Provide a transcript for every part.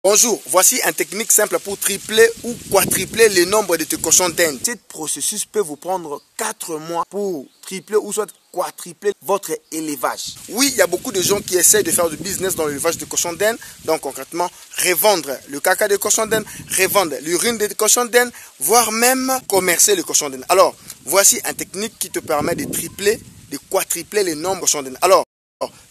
Bonjour, voici une technique simple pour tripler ou quadrupler le nombre de tes cochons d'Inde. Ce processus peut vous prendre 4 mois pour tripler ou soit quadrupler votre élevage. Oui, il y a beaucoup de gens qui essaient de faire du business dans l'élevage de cochons d'Inde. Donc concrètement, revendre le caca des cochons d'Inde, revendre l'urine des cochons d'Inde, voire même commercer les cochons d'Inde. Alors, voici une technique qui te permet de tripler, de quadrupler le nombre de cochons d'Inde. Alors,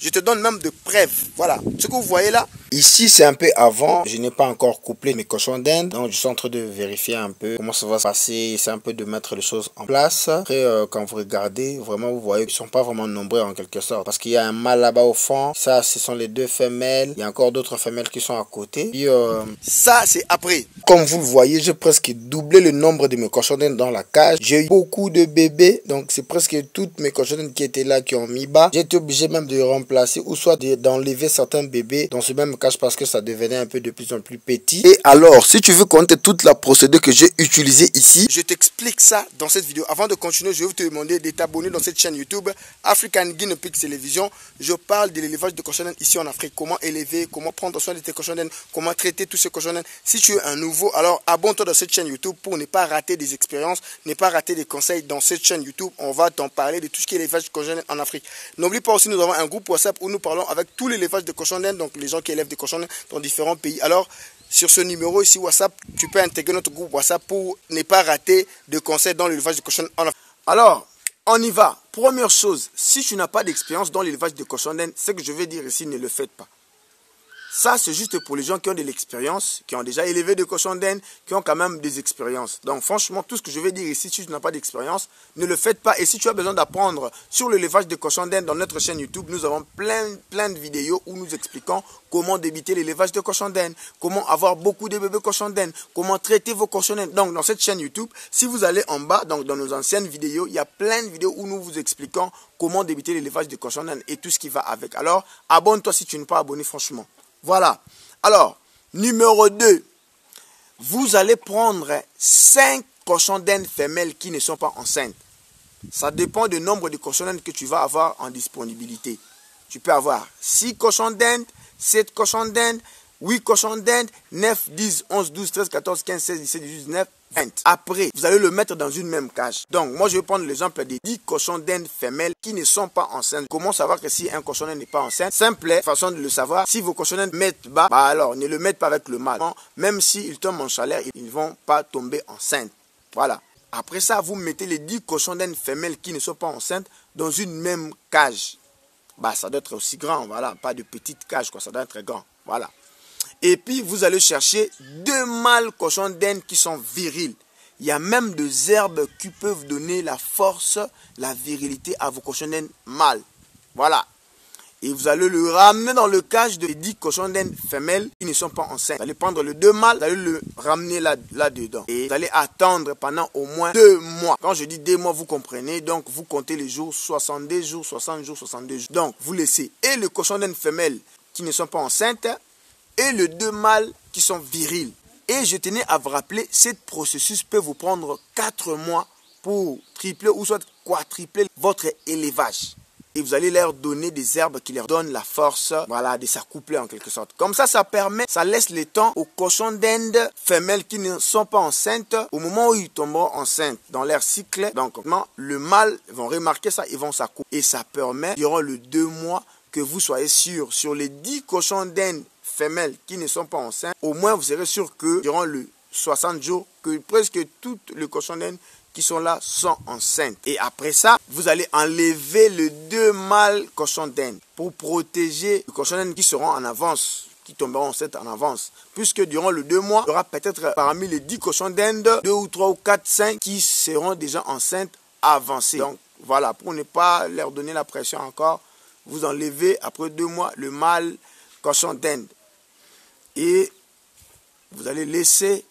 je te donne même de preuves. Voilà, ce que vous voyez là. Ici, c'est un peu avant. Je n'ai pas encore couplé mes cochons d'Inde. Donc, je suis en train de vérifier un peu comment ça va se passer. C'est un peu de mettre les choses en place. Après, quand vous regardez, vraiment, vous voyez qu'ils ne sont pas vraiment nombreux en quelque sorte. Parce qu'il y a un mâle là-bas au fond. Ça, ce sont les 2 femelles. Il y a encore d'autres femelles qui sont à côté. Puis, ça, c'est après. Comme vous le voyez, j'ai presque doublé le nombre de mes cochons d'Inde dans la cage. J'ai eu beaucoup de bébés. Donc, c'est presque toutes mes cochons d'Inde qui étaient là, qui ont mis bas. J'ai été obligé même de remplacer ou soit d'enlever certains bébés dans ce même cage parce que ça devenait un peu de plus en plus petit. Et alors, si tu veux connaître toute la procédure que j'ai utilisée ici, je t'explique ça dans cette vidéo. Avant de continuer, je vais te demander de t'abonner dans cette chaîne YouTube African Guinea Pig Television. Je parle de l'élevage de cochons d'Inde ici en Afrique. Comment élever, comment prendre soin de tes cochons d'Inde, comment traiter tous ces cochons d'Inde. Si tu es un nouveau, alors abonne-toi dans cette chaîne YouTube pour ne pas rater des expériences, ne pas rater des conseils dans cette chaîne YouTube. On va t'en parler de tout ce qui est élevage de cochons d'Inde en Afrique. N'oublie pas aussi, nous avons un groupe WhatsApp où nous parlons avec tout l'élevage de cochons d'Inde, donc les gens qui élèvent des cochons d'Inde dans différents pays. Alors, sur ce numéro ici WhatsApp, tu peux intégrer notre groupe WhatsApp pour ne pas rater de conseils dans l'élevage de cochons d'Inde en Afrique. Alors, on y va. Première chose, si tu n'as pas d'expérience dans l'élevage de cochons d'Inde, ce que je vais dire ici, ne le faites pas. Ça, c'est juste pour les gens qui ont de l'expérience, qui ont déjà élevé des cochons d'Inde, qui ont quand même des expériences. Donc, franchement, tout ce que je vais dire ici, si tu n'as pas d'expérience, ne le faites pas. Et si tu as besoin d'apprendre sur l'élevage de cochons d'Inde dans notre chaîne YouTube, nous avons plein de vidéos où nous expliquons comment débuter l'élevage de cochons d'Inde, comment avoir beaucoup de bébés cochons d'Inde, comment traiter vos cochons d'Inde. Donc, dans cette chaîne YouTube, si vous allez en bas, donc dans nos anciennes vidéos, il y a plein de vidéos où nous vous expliquons comment débuter l'élevage de cochons d'Inde et tout ce qui va avec. Alors, abonne-toi si tu n'es pas abonné, franchement. Voilà. Alors, numéro 2, vous allez prendre 5 cochons d'Inde femelles qui ne sont pas enceintes. Ça dépend du nombre de cochons d'Inde que tu vas avoir en disponibilité. Tu peux avoir 6 cochons d'Inde, 7 cochons d'Inde, 8 cochons d'Inde, 9, 10, 11, 12, 13, 14, 15, 16, 17, 18, 19, 20. Après, vous allez le mettre dans une même cage. Donc, moi, je vais prendre l'exemple des 10 cochons d'Inde femelles qui ne sont pas enceintes. Comment savoir que si un cochon d'Inde n'est pas enceinte? Simple façon de le savoir. Si vos cochons d'Inde mettent bas, alors ne le mettent pas avec le mâle. Même s'ils tombent en chaleur, ils ne vont pas tomber enceintes. Voilà. Après ça, vous mettez les 10 cochons d'Inde femelles qui ne sont pas enceintes dans une même cage. Ça doit être aussi grand, voilà. Pas de petite cage, quoi. Ça doit être grand. Voilà. Et puis, vous allez chercher 2 mâles cochons d'Inde qui sont virils. Il y a même des herbes qui peuvent donner la force, la virilité à vos cochons d'Inde mâles. Voilà. Et vous allez le ramener dans le cage de 10 cochons d'Inde femelles qui ne sont pas enceintes. Vous allez prendre le 2 mâles, vous allez le ramener là-dedans. Et vous allez attendre pendant au moins 2 mois. Quand je dis 2 mois, vous comprenez. Donc, vous comptez les jours, 62 jours, 60 jours, 62 jours. Donc, vous laissez et le cochon d'Inde femelles qui ne sont pas enceintes et les 2 mâles qui sont virils. Et je tenais à vous rappeler, ce processus peut vous prendre 4 mois pour tripler ou soit quadrupler votre élevage. Et vous allez leur donner des herbes qui leur donnent la force, voilà, de s'accoupler en quelque sorte. Comme ça permet, ça laisse le temps aux cochons d'Inde femelles qui ne sont pas enceintes, au moment où ils tomberont enceintes dans leur cycle, donc le mâle, ils vont remarquer ça, ils vont s'accoupler. Et ça permet, durant les 2 mois, que vous soyez sûr, sur les 10 cochons d'Inde femelles qui ne sont pas enceintes, au moins vous serez sûr que durant les 60 jours, que presque toutes les cochons d'Inde qui sont là sont enceintes. Et après ça, vous allez enlever les 2 mâles cochons d'Inde pour protéger les cochons d'Inde qui seront en avance, qui tomberont enceintes en avance. Puisque durant les 2 mois, il y aura peut-être parmi les 10 cochons d'Inde, 2 ou 3 ou 4, 5 qui seront déjà enceintes avancées. Donc voilà, pour ne pas leur donner la pression encore, vous enlevez après 2 mois le mâle cochon d'Inde. Et vous allez laisser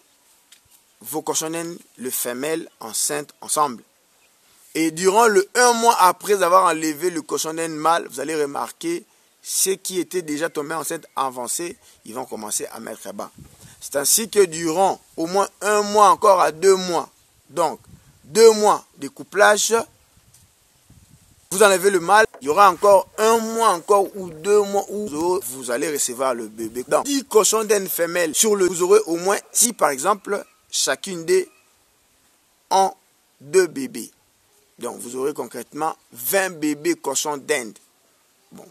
vos cochons d'Inde, le femelle, enceinte ensemble. Et durant le 1 mois après avoir enlevé le cochon d'Inde mâle, vous allez remarquer ceux qui étaient déjà tombés enceintes avancées, ils vont commencer à mettre bas. C'est ainsi que durant au moins 1 mois encore à 2 mois, donc 2 mois de couplage, vous enlevez le mâle, il y aura encore 1 mois encore ou 2 mois où vous allez recevoir le bébé. Donc 10 cochons d'Inde femelles sur le, vous aurez au moins, si par exemple chacune des ont 2 bébés. Donc vous aurez concrètement 20 bébés cochons d'Inde. Bon,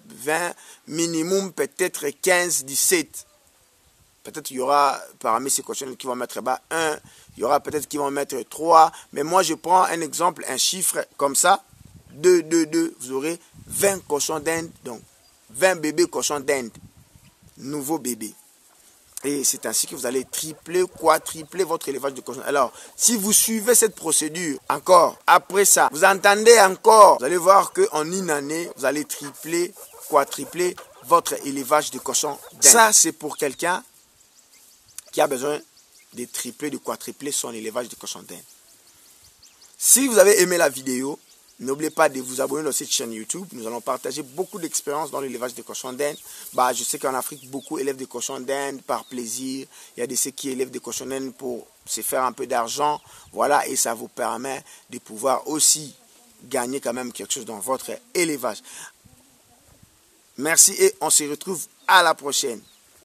20 minimum, peut-être 15, 17. Peut-être il y aura parmi ces cochons qui vont mettre bas 1, il y aura peut-être qui vont mettre 3. Mais moi je prends un exemple, un chiffre comme ça. 2, 2, 2. Vous aurez 20 cochons d'Inde. Donc 20 bébés cochons d'Inde. Nouveaux bébés. Et c'est ainsi que vous allez tripler, quadrupler votre élevage de cochons. Alors, si vous suivez cette procédure, encore, après ça, vous entendez encore, vous allez voir qu'en une année, vous allez tripler, quadrupler votre élevage de cochons d'Inde. Ça, c'est pour quelqu'un qui a besoin de tripler, de quadrupler son élevage de cochons d'Inde. Si vous avez aimé la vidéo, n'oubliez pas de vous abonner à cette chaîne YouTube. Nous allons partager beaucoup d'expériences dans l'élevage de cochons d'Inde. Je sais qu'en Afrique, beaucoup élèvent des cochons d'Inde par plaisir. Il y a de ceux qui élèvent des cochons d'Inde pour se faire un peu d'argent. Voilà, et ça vous permet de pouvoir aussi gagner quand même quelque chose dans votre élevage. Merci et on se retrouve à la prochaine.